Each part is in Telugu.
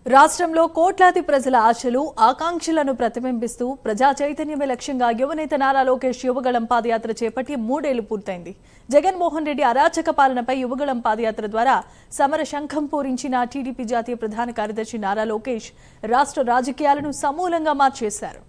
రాష్ట్రంలో కోట్లాది ప్రజల ఆశలు ఆకాంక్షలను ప్రతిబింబిస్తూ ప్రజా చైతన్యమే లక్ష్యంగా యువనేత నారా లోకేష్ యువగళం పాదయాత్ర చేపట్టి 3 ఏళ్లు పూర్తయింది. జగన్మోహన్ రెడ్డి అరాచక పాలనపై యువగళం పాదయాత్ర ద్వారా సమర శంఖం పూరించిన టీడీపీ జాతీయ ప్రధాన కార్యదర్శి నారా లోకేష్ రాష్ట్ర రాజకీయాలను సమూలంగా మార్చేశారు.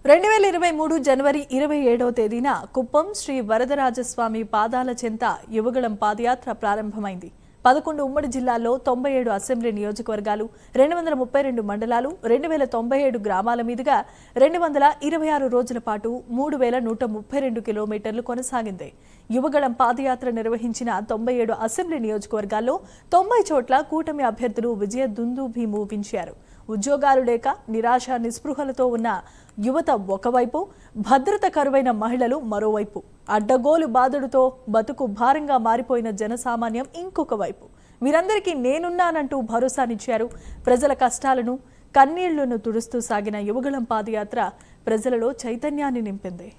2023 జనవరి 27వ తేదీన కుప్పం శ్రీ వరదరాజస్వామి పాదాల చెంత యువగళం పాదయాత్ర ప్రారంభమైంది. 11 ఉమ్మడి జిల్లాల్లో 97 అసెంబ్లీ నియోజకవర్గాలు, 232 మండలాలు, 2097 గ్రామాల మీదుగా 226 రోజుల పాటు 3132 కిలోమీటర్లు కొనసాగింది. యువగళం పాదయాత్ర నిర్వహించిన 97 అసెంబ్లీ నియోజకవర్గాల్లో 90 చోట్ల కూటమి అభ్యర్థులు విజయ దుందుభి మోగించారు. ఉద్యోగాలు లేక నిరాశ నిస్పృహలతో ఉన్న యువత ఒకవైపు, భద్రత కరువైన మహిళలు మరోవైపు, అడ్డగోలు బాధుడుతో బతుకు భారంగా మారిపోయిన జనసామాన్యం ఇంకొక వైపు. వీరందరికీ నేనున్నానంటూ భరోసానిచ్చారు. ప్రజల కష్టాలను, కన్నీళ్లను తుడుస్తూ సాగిన యువగళం పాదయాత్ర ప్రజలలో చైతన్యాన్ని నింపింది.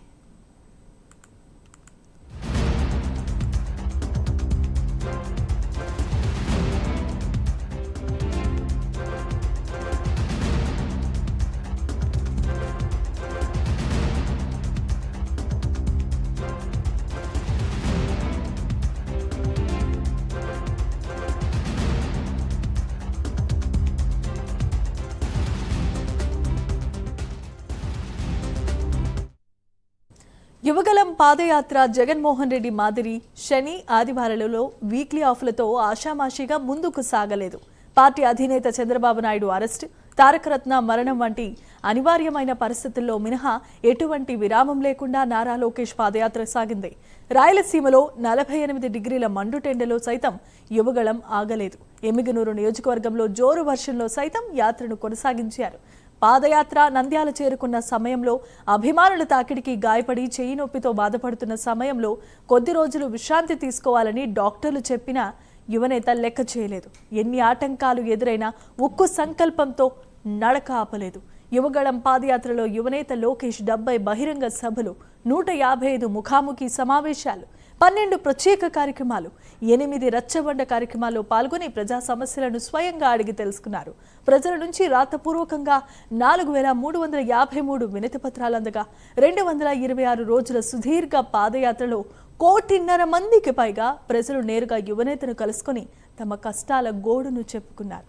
యువగళం పాదయాత్ర జగన్మోహన్ రెడ్డి మాదిరి శని, ఆదివారాలలో వీక్లీ ఆఫ్లతో ఆషామాషిగా ముందుకు సాగలేదు. పార్టీ అధినేత చంద్రబాబు నాయుడు అరెస్ట్, తారకరత్న మరణం వంటి అనివార్యమైన పరిస్థితుల్లో మినహా ఎటువంటి విరామం లేకుండా నారా లోకేష్ పాదయాత్ర సాగింది. రాయలసీమలో 48 డిగ్రీల మండుటెండలో సైతం యువగళం ఆగలేదు. ఎమ్మిగనూరు నియోజకవర్గంలో జోరు వర్షంలో సైతం యాత్రను కొనసాగించారు. పాదయాత్ర నంద్యాల చేరుకున్న సమయంలో అభిమానుల తాకిడికి గాయపడి చేయి నొప్పితో బాధపడుతున్న సమయంలో కొద్ది రోజులు విశ్రాంతి తీసుకోవాలని డాక్టర్లు చెప్పినా యువనేత లెక్క చేయలేదు. ఎన్ని ఆటంకాలు ఎదురైనా ఉక్కు సంకల్పంతో నడక ఆపలేదు. యువగళం పాదయాత్రలో యువనేత లోకేష్ 70 బహిరంగ సభలు, 155 ముఖాముఖి సమావేశాలు, 12 ప్రత్యేక కార్యక్రమాలు, 8 రచ్చబండ కార్యక్రమాల్లో పాల్గొని ప్రజా సమస్యలను స్వయంగా అడిగి తెలుసుకున్నారు. ప్రజల నుంచి రాతపూర్వకంగా 4353 వినతి పత్రాలు అందగా 226 రోజుల సుదీర్ఘ పాదయాత్రలో 1.5 కోటి మందికి పైగా ప్రజలు నేరుగా యువనేతను కలుసుకొని తమ కష్టాల గోడును చెప్పుకున్నారు.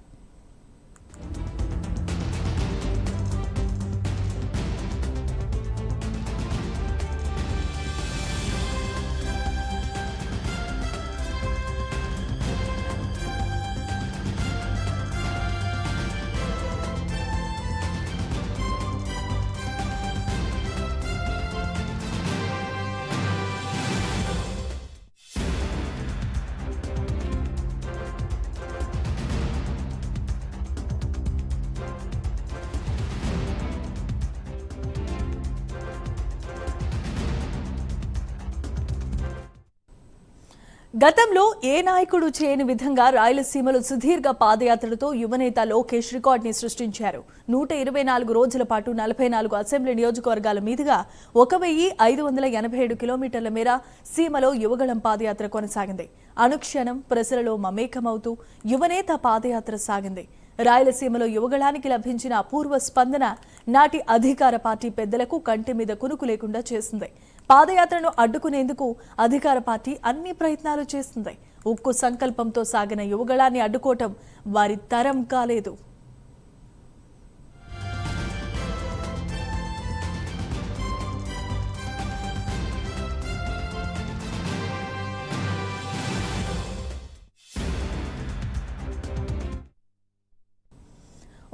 గతంలో ఏ నాయకుడు చేయని విధంగా రాయలసీమలో సుదీర్ఘ పాదయాత్రలతో యువనేత లోకేష్ రికార్డుని సృష్టించారు. 124 రోజుల పాటు 44 అసెంబ్లీ నియోజకవర్గాల మీదుగా 1587 కిలోమీటర్ల మేర సీమలో యువగళం పాదయాత్ర కొనసాగింది. అనుక్షణం ప్రజలలో మమేకమవుతూ యువనేత పాదయాత్ర సాగింది. రాయలసీమలో యువగళానికి లభించిన అపూర్వ స్పందన నాటి అధికార పార్టీ పెద్దలకు కంటి మీద కునుకు లేకుండా చేసింది. పాదయాత్రను అడ్డుకునేందుకు అధికార పార్టీ అన్ని ప్రయత్నాలు చేస్తుంది. ఉక్కు సంకల్పంతో సాగిన యువగళాన్ని అడ్డుకోవటం వారి తరం కాలేదు.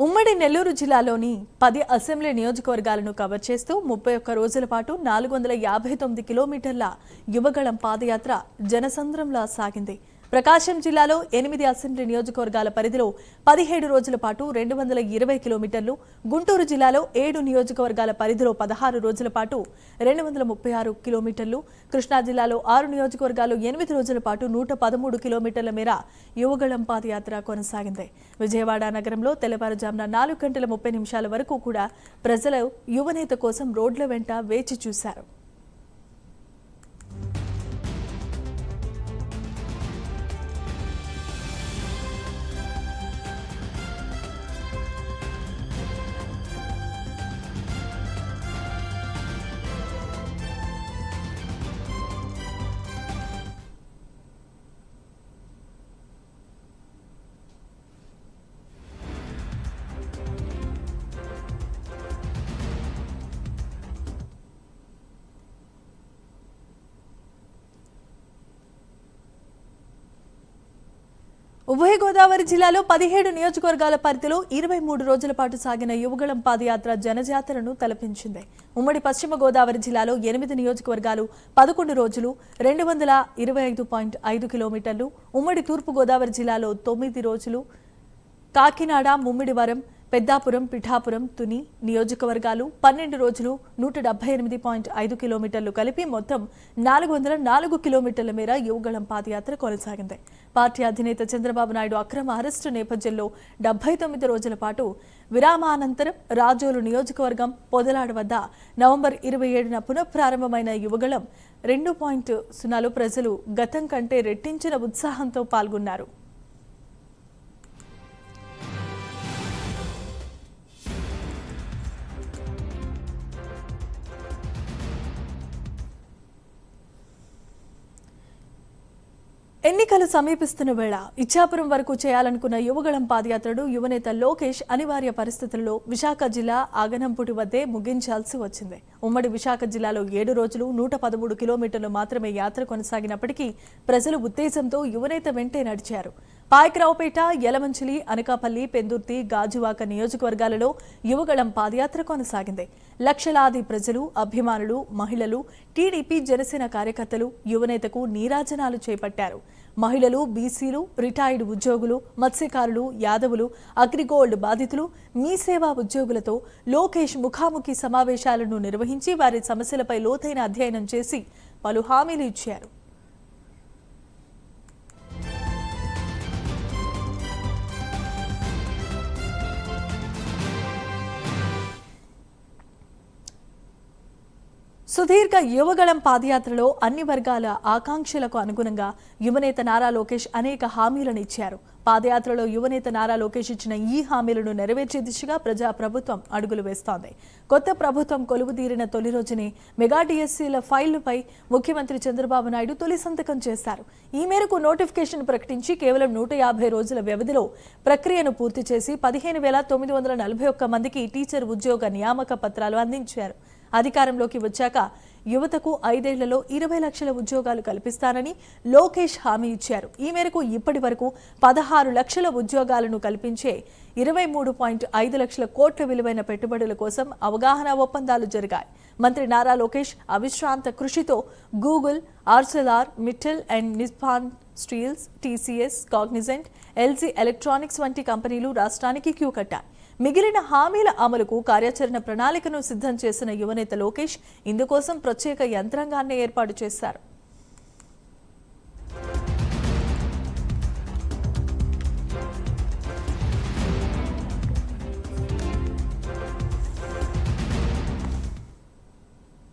ఉమ్మడి నెల్లూరు జిల్లాలోని 10 అసెంబ్లీ నియోజకవర్గాలను కవర్ చేస్తూ 31 రోజుల పాటు 459 కిలోమీటర్ల యువగళం పాదయాత్ర జనసంద్రంలా సాగింది. ప్రకాశం జిల్లాలో 8 అసెంబ్లీ నియోజకవర్గాల పరిధిలో 17 రోజుల పాటు 220 కిలోమీటర్లు, గుంటూరు జిల్లాలో 7 నియోజకవర్గాల పరిధిలో 16 రోజుల పాటు 236 కిలోమీటర్లు, కృష్ణా జిల్లాలో 6 నియోజకవర్గాలు 8 రోజుల పాటు 113 కిలోమీటర్ల మేర యువగళం పాదయాత్ర కొనసాగింది. విజయవాడ నగరంలో తెల్లవారుజామున 4 గంటల 30 నిమిషాల వరకు కూడా ప్రజలు యువనేత కోసం రోడ్ల వెంట వేచి చూశారు. ఉభయ గోదావరి జిల్లాలో 17 నియోజకవర్గాల పరిధిలో 23 రోజుల పాటు సాగిన యువగళం పాదయాత్ర జనజాతరను తలపించింది. ఉమ్మడి పశ్చిమ గోదావరి జిల్లాలో 8 నియోజకవర్గాలు 11 రోజులు 225.5 కిలోమీటర్లు, ఉమ్మడి తూర్పు గోదావరి జిల్లాలో 9 రోజులు, కాకినాడ, ముమ్మిడివరం, పెద్దాపురం, పిఠాపురం, తుని నియోజకవర్గాలు 12 రోజులు 178.5 కిలోమీటర్లు కలిపి మొత్తం 404 కిలోమీటర్ల మేర యువగళం పాదయాత్ర కొనసాగింది. పార్టీ అధినేత చంద్రబాబు నాయుడు అక్రమ అరెస్టు నేపథ్యంలో 79 రోజుల పాటు విరామానంతరం రాజోలు నియోజకవర్గం పొదలాడ వద్ద నవంబర్ 27న పునఃప్రారంభమైన యువగళం 2.0లో ప్రజలు గతం కంటే రెట్టించిన ఉత్సాహంతో పాల్గొన్నారు. ఎన్నికలు సమీపిస్తున్న వేళ ఇచ్చాపురం వరకు చేయాలనుకున్న యువగళం పాదయాత్రను యువనేత లోకేష్ అనివార్య పరిస్థితుల్లో విశాఖ జిల్లా ఆగనంపుటి వద్దే ముగించాల్సి వచ్చింది. ఉమ్మడి విశాఖ జిల్లాలో 7 రోజులు 113 కిలోమీటర్లు మాత్రమే యాత్ర కొనసాగినప్పటికీ ప్రజలు ఉత్తేజంతో యువనేత వెంటే నడిచారు. పాయకరావుపేట, యలమంచిలి, అనకాపల్లి, పెందుర్తి, గాజువాక నియోజకవర్గాలలో యువగళం పాదయాత్ర కొనసాగింది. లక్షలాది ప్రజలు, అభిమానులు, మహిళలు, టీడీపీ, జనసేన కార్యకర్తలు యువనేతకు నీరాజనాలు చేపట్టారు. మహిళలు, బీసీలు, రిటైర్డ్ ఉద్యోగులు, మత్స్యకారులు, యాదవులు, అగ్రిగోల్డ్ బాధితులు, మీ సేవా ఉద్యోగులతో లోకేష్ ముఖాముఖి సమావేశాలను నిర్వహించి వారి సమస్యలపై లోతైన అధ్యయనం చేసి పలు హామీలు ఇచ్చారు. సుదీర్ఘ యువగళం పాదయాత్రలో అన్ని వర్గాల ఆకాంక్షలకు అనుగుణంగా యువనేత నారా లోకేష్ అనేక హామీలను ఇచ్చారు. పాదయాత్రలో యువనేత నారా లోకేష్ ఇచ్చిన ఈ హామీలను నెరవేర్చే దిశగా ప్రజాప్రభుత్వం అడుగులు వేస్తోంది. కొత్త ప్రభుత్వం కొలువుదీరిన తొలి రోజునే మెగా డిఎస్సీల ఫైళ్లపై ముఖ్యమంత్రి చంద్రబాబు నాయుడు తొలి సంతకం చేశారు. ఈ మేరకు నోటిఫికేషన్ ప్రకటించి కేవలం 150 రోజుల వ్యవధిలో ప్రక్రియను పూర్తి చేసి 15,941 మందికి టీచర్ ఉద్యోగ నియామక పత్రాలు అందించారు. అధికారంలోకి వచ్చాక యువతకు 5 ఏళ్లలో 20 లక్షల ఉద్యోగాలు కల్పిస్తానని లోకేష్ హామీ ఇచ్చారు. ఈ మేరకు ఇప్పటి వరకు 16 లక్షల ఉద్యోగాలను కల్పించే 23.5 లక్షల కోట్ల విలువైన పెట్టుబడుల కోసం అవగాహన ఒప్పందాలు జరిగాయి. మంత్రి నారా లోకేష్ అవిశ్రాంత కృషితో Google, Arcelor Mittal and Nippon steels, TCS, Cognizant, LG electronics వంటి కంపెనీలు రాష్ట్రానికి క్యూ కట్టాయి. మిగిలిన హామీల అమలుకు కార్యాచరణ ప్రణాళికను సిద్ధం చేసిన యువనేత లోకేష్ ఇందుకోసం ప్రత్యేక యంత్రాంగాన్ని ఏర్పాటు చేశారు.